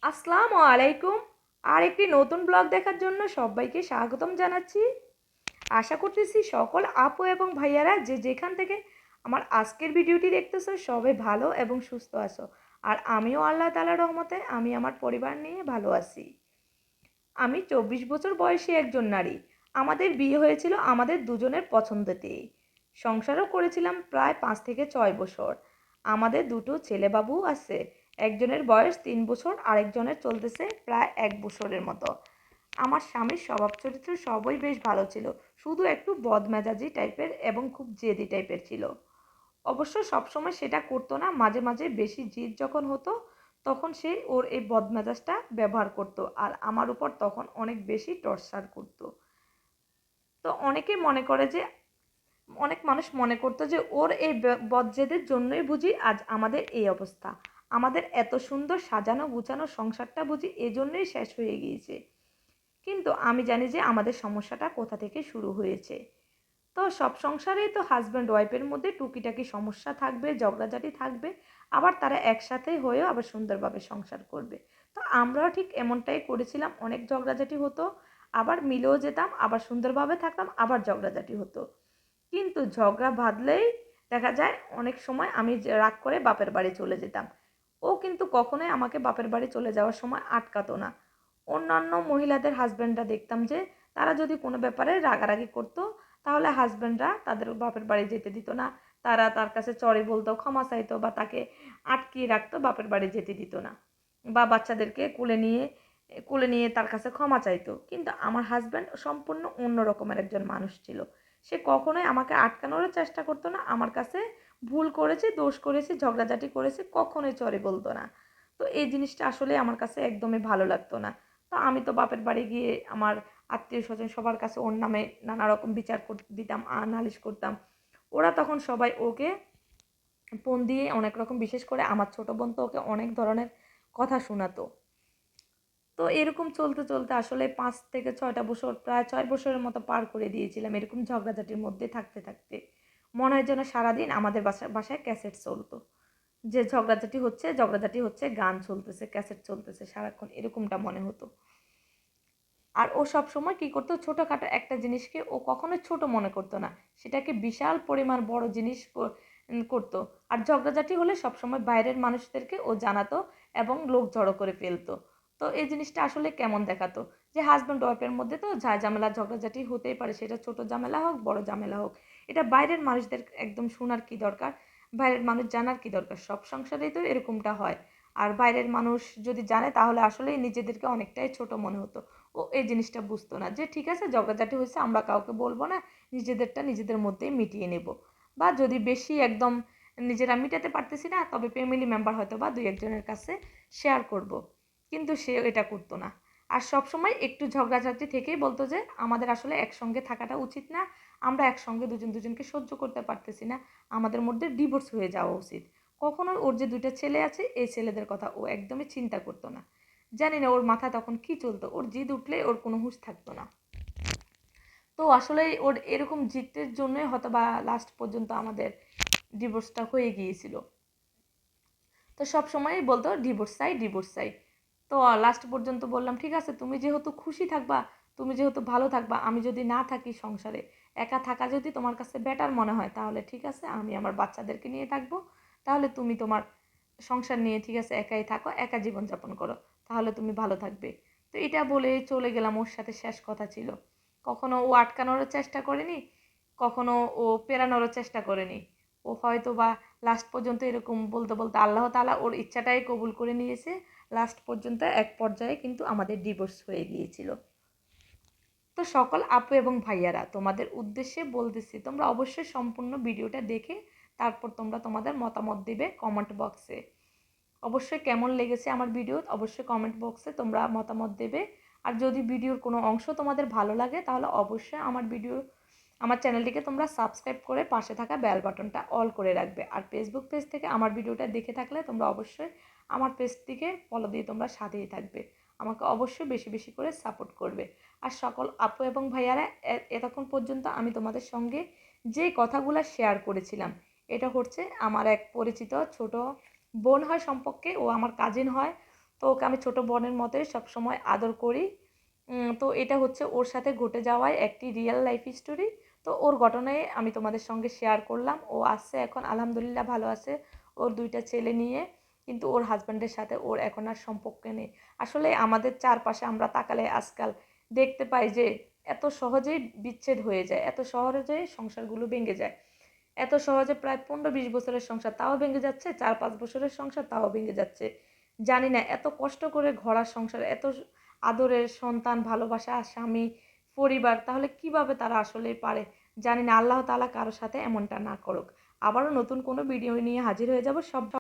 আসসালামু আলাইকুম। আর একটি নতুন ব্লগ দেখার জন্য সবাইকে স্বাগতম জানাচ্ছি। আশা করতেছি সকল আপু এবং ভাইয়ারা যে যেখান থেকে আমার আজকের ভিডিওটি দেখতেছো সবাই ভালো এবং সুস্থ আছো। আর আমিও আল্লাহ তাআলার রহমতে আমি আমার পরিবার নিয়ে ভালো আছি। আমি 24 বছর বয়সী একজন নারী। আমাদের বিয়ে হয়েছিল আমাদের দুজনের পছন্দতেই। সংসারও করেছিলাম প্রায় 5 থেকে 6 বছর। আমাদের দুটো ছেলেবাবু আছে। একজনের বয়স 3 বছর, আরেকজনের চলতেছে প্রায় 1 বছরের মতো। আমার স্বামীর স্বভাব চরিত্র সবই বেশ ভালো ছিল, শুধু একটু বদমেজাজি টাইপের এবং খুব জেদি টাইপের ছিল। অবশ্য সবসময় সেটা করতো না, মাঝে মাঝে বেশি জিদ যখন হতো তখন সে ওর এই বদমেজাজটা ব্যবহার করতো আর আমার উপর তখন অনেক বেশি টর্চার করতো। তো অনেকেই মনে করে যে অনেক মানুষ মনে করতো যে ওর এই বদজেদের জন্যই বুঝি আজ আমাদের এই অবস্থা, আমাদের এত সুন্দর সাজানো গুছানো সংসারটা বুঝি এজন্যই শেষ হয়ে গিয়েছে। কিন্তু আমি জানি যে আমাদের সমস্যাটা কোথা থেকে শুরু হয়েছে। তো সব সংসারেই তো হাজব্যান্ড ওয়াইফের মধ্যে টুকিটাকি সমস্যা থাকবে, ঝগড়াঝাটি থাকবে, আবার তারা একসাথে হয়েও আবার সুন্দরভাবে সংসার করবে। তো আমরাও ঠিক এমনটাই করেছিলাম, অনেক ঝগড়াঝাটি হতো, আবার মিলেও যেতাম, আবার সুন্দরভাবে থাকতাম, আবার ঝগড়াঝাটি হতো। কিন্তু ঝগড়া বাঁধলেই দেখা যায় অনেক সময় আমি রাগ করে বাপের বাড়ি চলে যেতাম। ও কিন্তু কখনোই আমাকে বাপের বাড়ি চলে যাওয়ার সময় আটকাতো না। অন্যান্য মহিলাদের হাজব্যান্ডরা দেখতাম যে তারা যদি কোনো ব্যাপারে রাগারাগি করতো তাহলে হাজব্যান্ডরা তাদের বাপের বাড়ি যেতে দিত না। তারা তার কাছে সরি বলতো, ক্ষমা চাইতো বা তাকে আটকিয়ে রাখতো, বাপের বাড়ি যেতে দিত না। বা বাচ্চাদেরকে কোলে নিয়ে তার কাছে ক্ষমা চাইতো। কিন্তু আমার হাজব্যান্ড সম্পূর্ণ অন্য রকমের একজন মানুষ ছিল। সে কখনোই আমাকে আটকানোরও চেষ্টা করতো না, আমার কাছে ভুল করেছে, দোষ করেছে, ঝগড়াঝাটি করেছে কখনোই সরি বলতো না। তো এই জিনিসটা আসলে আমার কাছে একদমই ভালো লাগতো না। তো আমি তো বাপের বাড়ি গিয়ে আমার আত্মীয় স্বজন সবার কাছে ওর নামে নানা রকম বিচার দিতাম, নালিশ করতাম। ওরা তখন সবাই ওকে ফোন দিয়ে অনেক রকম, বিশেষ করে আমার ছোট বোন তো ওকে অনেক ধরনের কথা শোনাতো। তো এরকম চলতে চলতে আসলে 5 থেকে 6টা বছর, প্রায় 6 বছরের মতো পার করে দিয়েছিলাম এরকম ঝগড়াঝাটির মধ্যে থাকতে থাকতে। মনে হয় যেন সারাদিন আমাদের বাসায় ক্যাসেট চলতো, যে ঝগড়াঝাটি হচ্ছে, গান চলতেছে, ক্যাসেট চলতেছে সারাক্ষণ, এরকমটা মনে হতো। আর ও সবসময় কী করতো, ছোটোখাটো একটা জিনিসকে ও কখনোই ছোট মনে করতো না, সেটাকে বিশাল পরিমাণ বড় জিনিস করতো। আর ঝগড়াঝাটি হলে সবসময় বাইরের মানুষদেরকে ও জানাতো এবং লোক জড়ো করে ফেলতো। তো এই জিনিসটা আসলে কেমন দেখাতো যে হাজব্যান্ড ওয়াইফের মধ্যে তো ঝামেলা ঝগড়াঝাটি হতেই পারে, সেটা ছোট ঝামেলা হোক বড় ঝামেলা হোক, এটা বাইরের মানুষদের একদম শোনার কী দরকার, বাইরের মানুষ জানার কী দরকার, সব সংসারেই তো এরকমটা হয়। আর বাইরের মানুষ যদি জানে তাহলে আসলেই নিজেদেরকে অনেকটাই ছোট মনে হতো। ও এই জিনিসটা বুঝতো না যে ঠিক আছে ঝগড়াঝাটি হয়েছে, আমরা কাউকে বলবো না, নিজেদেরটা নিজেদের মধ্যেই মিটিয়ে নেব। বা যদি বেশি একদম নিজেরা মিটাতে পারতেছি না, তবে ফ্যামিলি মেম্বার হয়তো বা দুই একজনের কাছে শেয়ার করব। কিন্তু সে এটা করতো না। আর সব সময় একটু ঝগড়াঝাটি থেকেই বলতো যে আমাদের আসলে একসঙ্গে থাকাটা উচিত না, আমরা একসঙ্গে দুজন দুজনকে সহ্য করতে পারতেছি না, আমাদের মধ্যে ডিভোর্স হয়ে যাওয়া উচিত। কখনোই ওর যে 2টা ছেলে আছে এই ছেলেদের কথা ও একদমই চিন্তা করতো না। জানি না ওর মাথায় তখন কী চলতো, ওর জিদ উঠলে ওর কোনো হুঁশ থাকতো না। তো আসলে ওর এরকম জিদের জন্যই হয়তো বা লাস্ট পর্যন্ত আমাদের ডিভোর্সটা হয়ে গিয়েছিল। তো সব সময়ই বলতো ডিভোর্স চাই, ডিভোর্স চাই। তো লাস্ট পর্যন্ত বললাম ঠিক আছে, তুমি যেহেতু খুশি থাকবা, তুমি যেহেতু ভালো থাকবা, আমি যদি না থাকি সংসারে, একা থাকা যদি তোমার কাছে বেটার মনে হয় তাহলে ঠিক আছে, আমি আমার বাচ্চাদেরকে নিয়ে থাকবো। তাহলে তুমি তোমার সংসার নিয়ে ঠিক আছে একাই থাকো, একা জীবনযাপন করো, তাহলে তুমি ভালো থাকবে। তো এটা বলে চলে গেলাম, ওর সাথে শেষ কথা ছিল। কখনো ও আটকানোরও চেষ্টা করেনি, কখনো ও পেরানোরও চেষ্টা করেনি। ও হয়তো বা লাস্ট পর্যন্ত এরকম বলতে বলতে আল্লাহ তাআলা ওর ইচ্ছাটাই কবুল করে নিয়েছে। লাস্ট পর্যন্ত এক পর্যায়ে কিন্তু আমাদের ডিভোর্স হয়ে গিয়েছিল। তো সকল আপু এবং ভাইয়ারা তোমাদের উদ্দেশ্যে বলতেছি, তোমরা অবশ্যই সম্পূর্ণ ভিডিওটা দেখে তারপর তোমরা তোমাদের মতামত দিবে কমেন্ট বক্সে। অবশ্যই কেমন লেগেছে আমার ভিডিও অবশ্যই কমেন্ট বক্সে তোমরা মতামত দেবে। আর যদি ভিডিওর কোনো অংশ তোমাদের ভালো লাগে তাহলে অবশ্যই আমার চ্যানেলটিকে তোমরা সাবস্ক্রাইব করে পাশে থাকা বেল বাটনটা অল করে রাখবে। আর ফেসবুক পেজ থেকে আমার ভিডিওটা দেখে থাকলে তোমরা অবশ্যই আমার পেজটিকে ফলো দিয়ে তোমরা সাথেই থাকবে, আমাকে অবশ্যই বেশি বেশি করে সাপোর্ট করবে। আর সকল আপু এবং ভাইয়ারা, এতক্ষণ পর্যন্ত আমি তোমাদের সঙ্গে যে কথাগুলো শেয়ার করেছিলাম, এটা হচ্ছে আমার এক পরিচিত ছোট বোন হয় সম্পর্কে, ও আমার কাজিন হয়। তো ওকে আমি ছোটো বোনের মতোই সবসময় আদর করি। তো এটা হচ্ছে ওর সাথে ঘটে যাওয়ায় একটি রিয়েল লাইফ স্টোরি। তো ওর ঘটনাই আমি তোমাদের সঙ্গে শেয়ার করলাম। ও আসছে এখন আলহামদুলিল্লাহ ভালো আছে ওর 2টা ছেলে নিয়ে, কিন্তু ওর হাজব্যান্ডের সাথে ওর এখন আর সম্পর্ক নেই। আসলে আমাদের চারপাশে আমরা তাকালে আজকাল দেখতে পাই যে এত সহজেই বিচ্ছেদ হয়ে যায়, এত সহজেই সংসারগুলো ভেঙে যায়, এত সহজে প্রায় 15-20 বছরের সংসার তাও ভেঙে যাচ্ছে, 4-5 বছরের সংসার তাও ভেঙে যাচ্ছে। জানি না এত কষ্ট করে গড়া সংসার, এত আদরের সন্তান, ভালোবাসা, স্বামী, পরিবার, তাহলে কিভাবে তারা আসলে পারে। জানি না, আল্লাহ তাআলা কারোর সাথে এমনটা না করুক। আবারও নতুন কোনো ভিডিও নিয়ে হাজির হয়ে যাব। সব